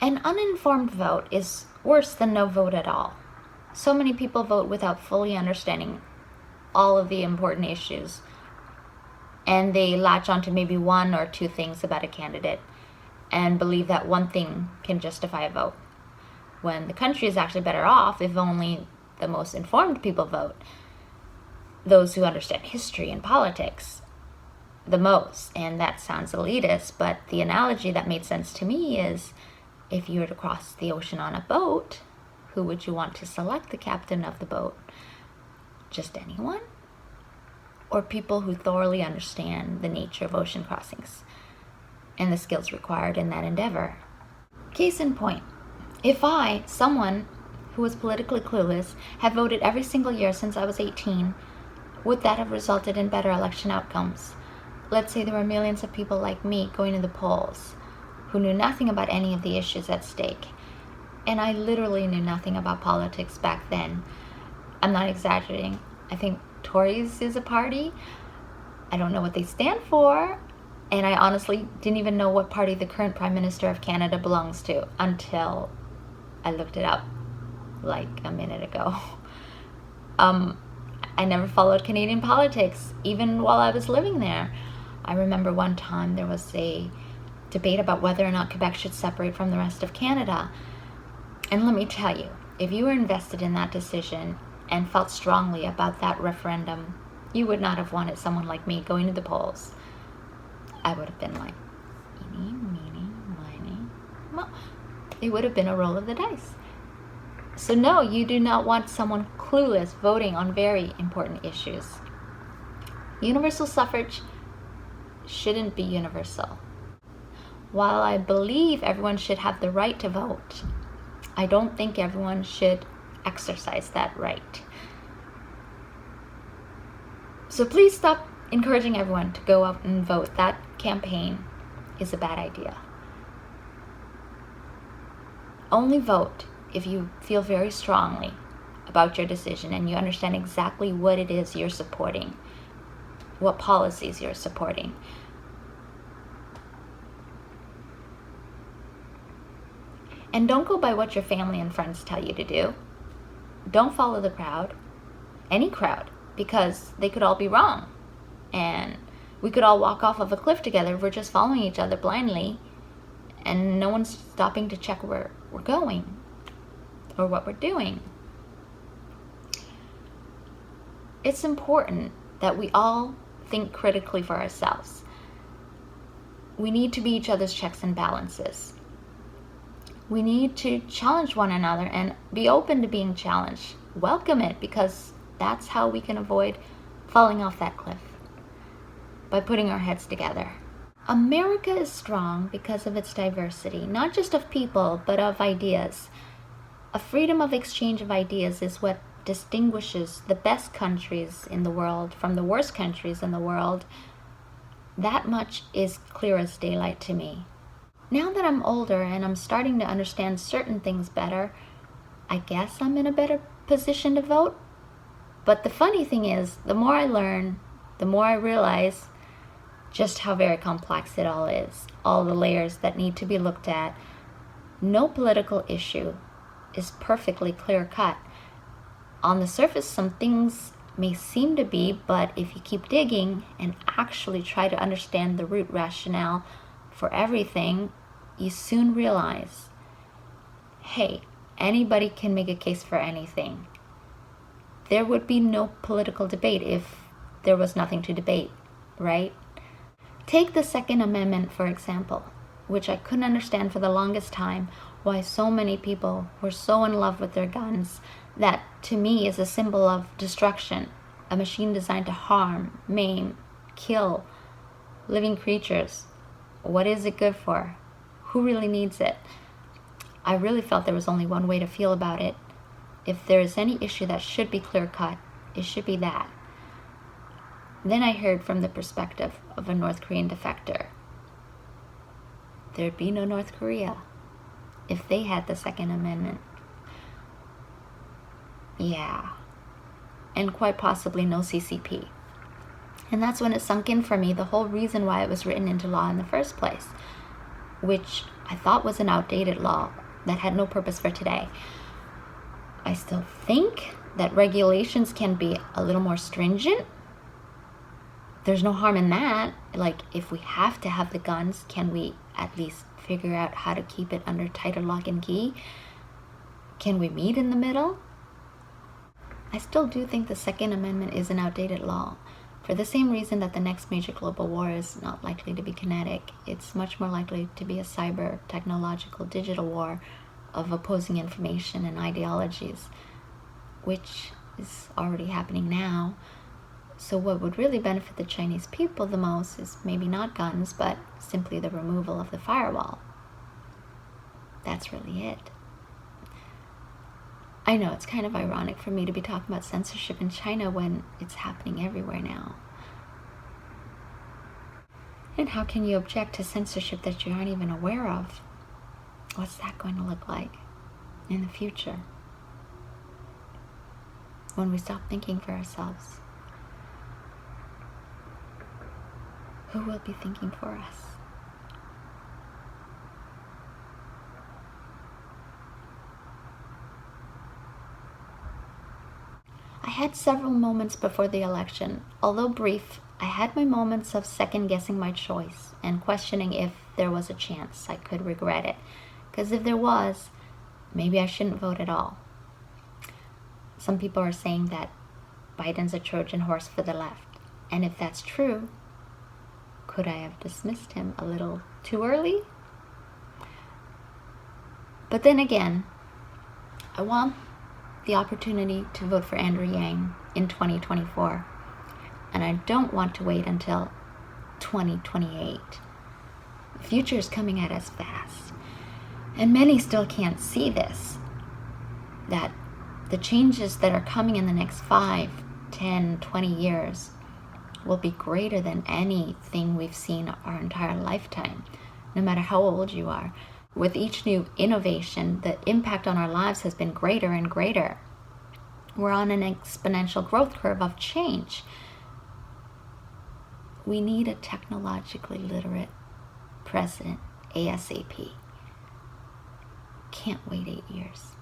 An uninformed vote is worse than no vote at all. So many people vote without fully understanding all of the important issues, and they latch onto maybe one or two things about a candidate and believe that one thing can justify a vote, when the country is actually better off if only the most informed people vote, those who understand history and politics the most. And that sounds elitist, but the analogy that made sense to me is, if you were to cross the ocean on a boat, who would you want to select the captain of the boat? Just anyone? Or people who thoroughly understand the nature of ocean crossings and the skills required in that endeavor? Case in point, if I, someone who was politically clueless, had voted every single year since I was 18, would that have resulted in better election outcomes? Let's say there were millions of people like me going to the polls who knew nothing about any of the issues at stake. And I literally knew nothing about politics back then. I'm not exaggerating. I think Tories is a party. I don't know what they stand for. And I honestly didn't even know what party the current Prime Minister of Canada belongs to until I looked it up like a minute ago. I never followed Canadian politics, even while I was living there. I remember one time there was a debate about whether or not Quebec should separate from the rest of Canada. And let me tell you, if you were invested in that decision and felt strongly about that referendum, you would not have wanted someone like me going to the polls. I would have been like, eeny, meeny, miny, mo. It would have been a roll of the dice. So no, you do not want someone clueless voting on very important issues. Universal suffrage shouldn't be universal. While I believe everyone should have the right to vote, I don't think everyone should exercise that right. So please stop encouraging everyone to go out and vote. That campaign is a bad idea. Only vote if you feel very strongly about your decision and you understand exactly what it is you're supporting, what policies you're supporting. And don't go by what your family and friends tell you to do. Don't follow the crowd, any crowd, because they could all be wrong. And we could all walk off of a cliff together if we're just following each other blindly and no one's stopping to check where we're going or what we're doing. It's important that we all think critically for ourselves. We need to be each other's checks and balances. We need to challenge one another and be open to being challenged. Welcome it, because that's how we can avoid falling off that cliff, by putting our heads together. America is strong because of its diversity, not just of people, but of ideas. A freedom of exchange of ideas is what distinguishes the best countries in the world from the worst countries in the world. That much is clear as daylight to me. Now that I'm older and I'm starting to understand certain things better, I guess I'm in a better position to vote. But the funny thing is, the more I learn, the more I realize just how very complex it all is, all the layers that need to be looked at. No political issue is perfectly clear-cut. On the surface, some things may seem to be, but if you keep digging and actually try to understand the root rationale for everything, you soon realize, hey, anybody can make a case for anything. There would be no political debate if there was nothing to debate, right? Take the Second Amendment, for example, which I couldn't understand for the longest time, why so many people were so in love with their guns. That, to me, is a symbol of destruction, a machine designed to harm, maim, kill living creatures. What is it good for? Who really needs it? I really felt there was only one way to feel about it. If there is any issue that should be clear-cut, it should be that. Then I heard from the perspective of a North Korean defector. There'd be no North Korea if they had the Second Amendment. Yeah. And quite possibly no CCP. And that's when it sunk in for me, the whole reason why it was written into law in the first place. which I thought was an outdated law that had no purpose for today. I still think that regulations can be a little more stringent. There's no harm in that. Like, if we have to have the guns, can we at least figure out how to keep it under tighter lock and key? Can we meet in the middle? I still do think the Second Amendment is an outdated law. For the same reason that the next major global war is not likely to be kinetic, it's much more likely to be a cyber, technological, digital war of opposing information and ideologies, which is already happening now. So what would really benefit the Chinese people the most is maybe not guns, but simply the removal of the firewall. That's really it. I know it's kind of ironic for me to be talking about censorship in China when it's happening everywhere now. And how can you object to censorship that you aren't even aware of? What's that going to look like in the future when we stop thinking for ourselves? Who will be thinking for us? I had several moments before the election. Although brief, I had my moments of second-guessing my choice and questioning if there was a chance I could regret it. Because if there was, maybe I shouldn't vote at all. Some people are saying that Biden's a Trojan horse for the left. And if that's true, could I have dismissed him a little too early? But then again, I want the opportunity to vote for Andrew Yang in 2024. And I don't want to wait until 2028. The future is coming at us fast. And many still can't see this, that the changes that are coming in the next 5, 10, 20 years will be greater than anything we've seen our entire lifetime, no matter how old you are. With each new innovation, the impact on our lives has been greater and greater. We're on an exponential growth curve of change. We need a technologically literate president ASAP. Can't wait 8 years.